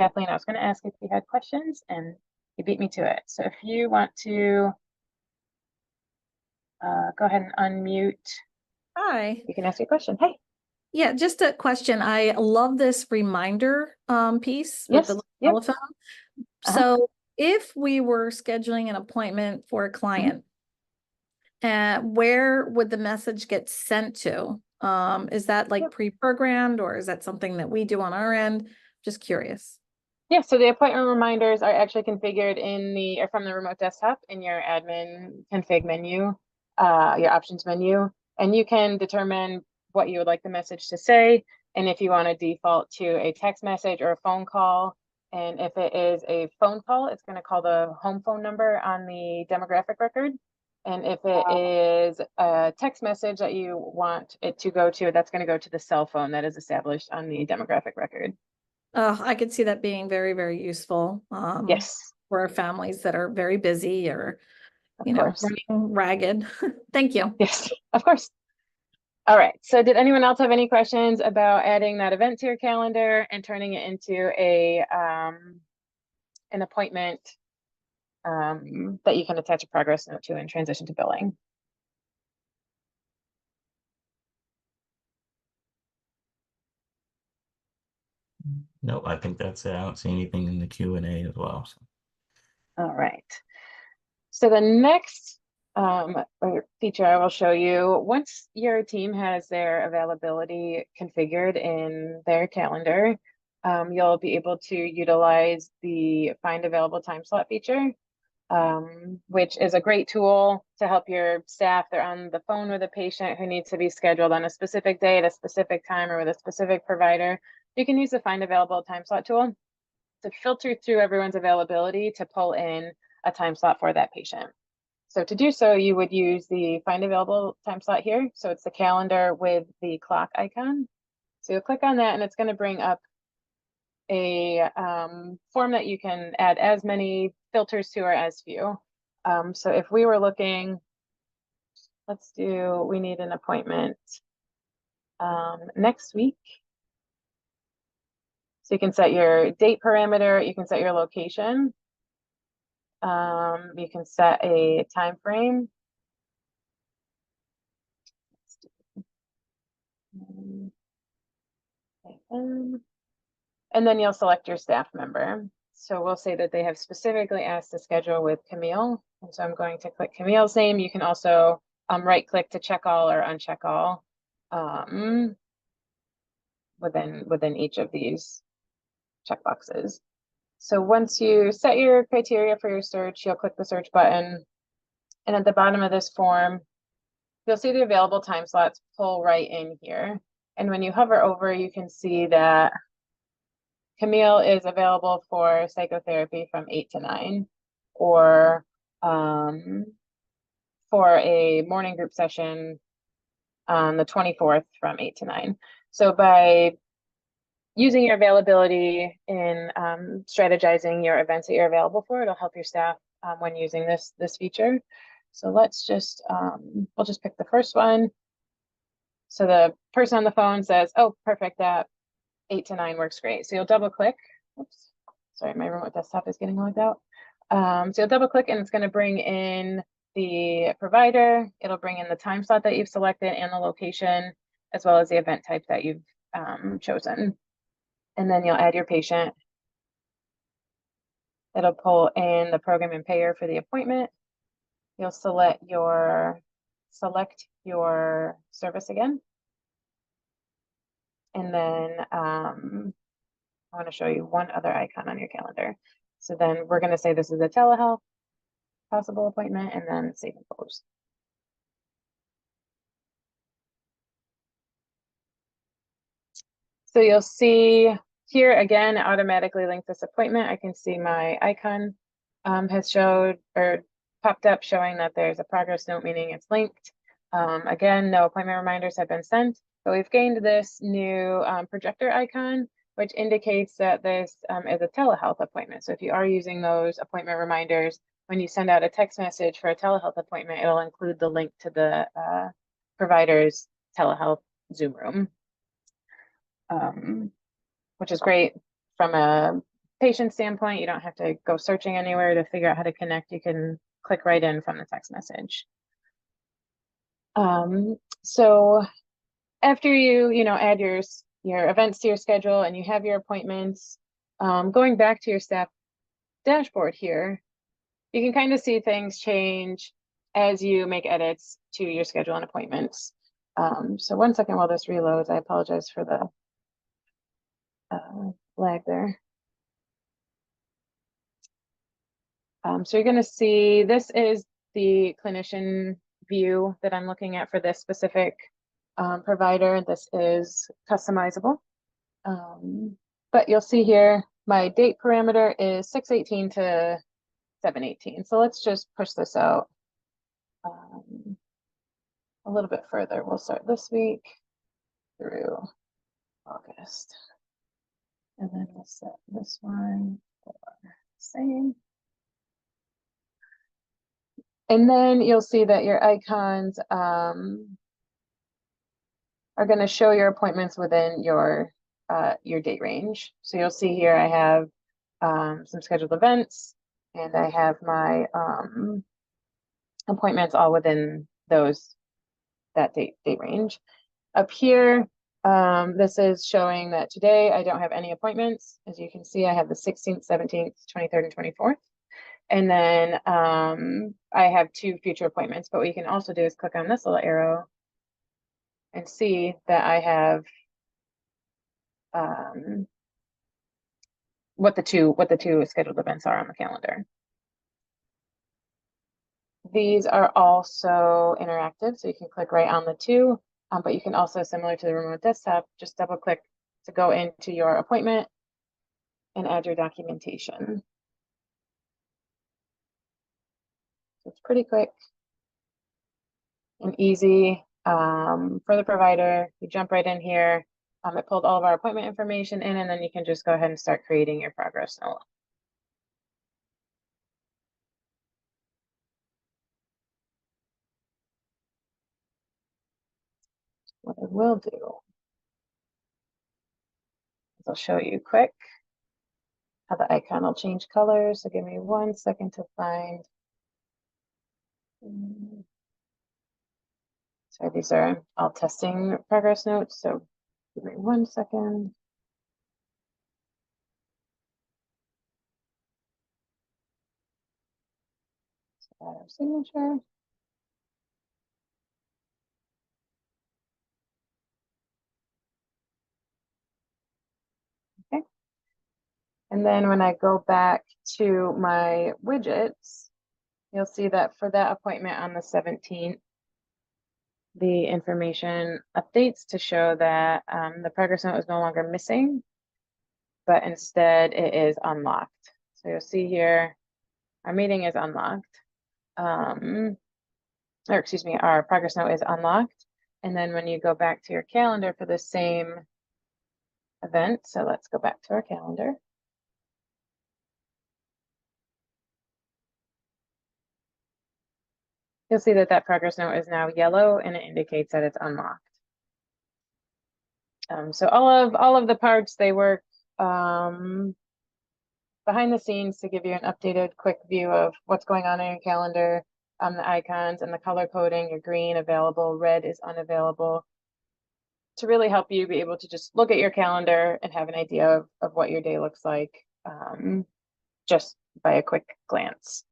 Kathleen, I was going to ask if you had questions, and you beat me to it. So if you want to go ahead and unmute, Hi. you can ask your question. Hey. Yeah, just a question. I love this reminder piece with the Yep. telephone. So if we were scheduling an appointment for a client, where would the message get sent to? Is that like pre-programmed, or is that something that we do on our end? Just curious. Yeah, so the appointment reminders are actually configured in the or from the remote desktop in your admin config menu, your options menu, and you can determine what you would like the message to say, and if you want to default to a text message or a phone call. And if it is a phone call, it's going to call the home phone number on the demographic record. And if it is a text message that you want it to go to, that's going to go to the cell phone that is established on the demographic record. I could see that being very, very useful. Yes. For families that are very busy or, Of course. running ragged. Thank you. Yes, of course. All right. So did anyone else have any questions about adding that event to your calendar and turning it into an appointment that you can attach a progress note to and transition to billing? No, I think that's it. I don't see anything in the Q&A as well. So. All right. So the next feature I will show you, once your team has their availability configured in their calendar, you'll be able to utilize the Find Available Time Slot feature, which is a great tool to help your staff. They're on the phone with a patient who needs to be scheduled on a specific day at a specific time or with a specific provider. You can use the Find Available Time Slot tool to filter through everyone's availability to pull in a time slot for that patient. So to do so, you would use the Find Available Time Slot here. So it's the calendar with the clock icon. So you'll click on that, and it's going to bring up a form that you can add as many filters to or as few. So if we were looking, we need an appointment next week. So you can set your date parameter, you can set your location, you can set a time frame. And then you'll select your staff member. So we'll say that they have specifically asked to schedule with Camille. And so I'm going to click Camille's name. You can also right click to check all or uncheck all within each of these checkboxes. So once you set your criteria for your search, you'll click the search button. And at the bottom of this form, you'll see the available time slots pull right in here. And when you hover over, you can see that Camille is available for psychotherapy from 8 to 9, or for a morning group session on the 24th from 8 to 9. So by using your availability in strategizing your events that you're available for, it'll help your staff when using this feature. So let's just, we'll just pick the first one. So the person on the phone says, oh, perfect, that 8 to 9 works great. So you'll double click. Oops, sorry, my remote desktop is getting logged out. So you'll double click and it's going to bring in the provider. It'll bring in the time slot that you've selected and the location, as well as the event type that you've chosen. And then you'll add your patient. It'll pull in the program and payer for the appointment. You'll select your service again. And then I want to show you one other icon on your calendar. So then we're going to say this is a telehealth possible appointment, and then save and close. So you'll see here again, it automatically linked this appointment. I can see my icon has showed or popped up showing that there's a progress note, meaning it's linked. Again, no appointment reminders have been sent, but we've gained this new projector icon, which indicates that this is a telehealth appointment. So if you are using those appointment reminders, when you send out a text message for a telehealth appointment, it'll include the link to the provider's telehealth Zoom room, which is great from a patient standpoint, you don't have to go searching anywhere to figure out how to connect. You can click right in from the text message. So after you add your events to your schedule and you have your appointments, going back to your staff dashboard here, you can kind of see things change as you make edits to your schedule and appointments. So 1 second while this reloads. I apologize for the lag there. So you're going to see this is the clinician view that I'm looking at for this specific provider. This is customizable. But you'll see here my date parameter is 6/18 to 7/18. So let's just push this out a little bit further. We'll start this week through August. And then we'll set this one for same. And then you'll see that your icons are going to show your appointments within your date range. So you'll see here I have some scheduled events, and I have my appointments all within that date range. Up here, this is showing that today I don't have any appointments. As you can see, I have the 16th, 17th, 23rd, and 24th. And then I have 2 future appointments. But what you can also do is click on this little arrow and see that I have what the two scheduled events are on the calendar. These are also interactive, so you can click right on the 2, but you can also, similar to the remote desktop, just double click to go into your appointment and add your documentation. So it's pretty quick and easy for the provider. You jump right in here. It pulled all of our appointment information in, and then you can just go ahead and start creating your progress note. What I will do is I'll show you quick how the icon will change colors. So give me 1 second to find. Sorry, these are all testing progress notes. So give me 1 second. So add our signature. Okay. And then when I go back to my widgets, you'll see that for that appointment on the 17th, the information updates to show that the progress note is no longer missing, but instead it is unlocked. So you'll see here, our meeting is unlocked. Or excuse me, our progress note is unlocked. And then when you go back to your calendar for the same event, so let's go back to our calendar. You'll see that that progress note is now yellow, and it indicates that it's unlocked. So all of the parts, they work behind the scenes to give you an updated quick view of what's going on in your calendar, the icons and the color coding. Your green available, red is unavailable, to really help you be able to just look at your calendar and have an idea of what your day looks like just by a quick glance.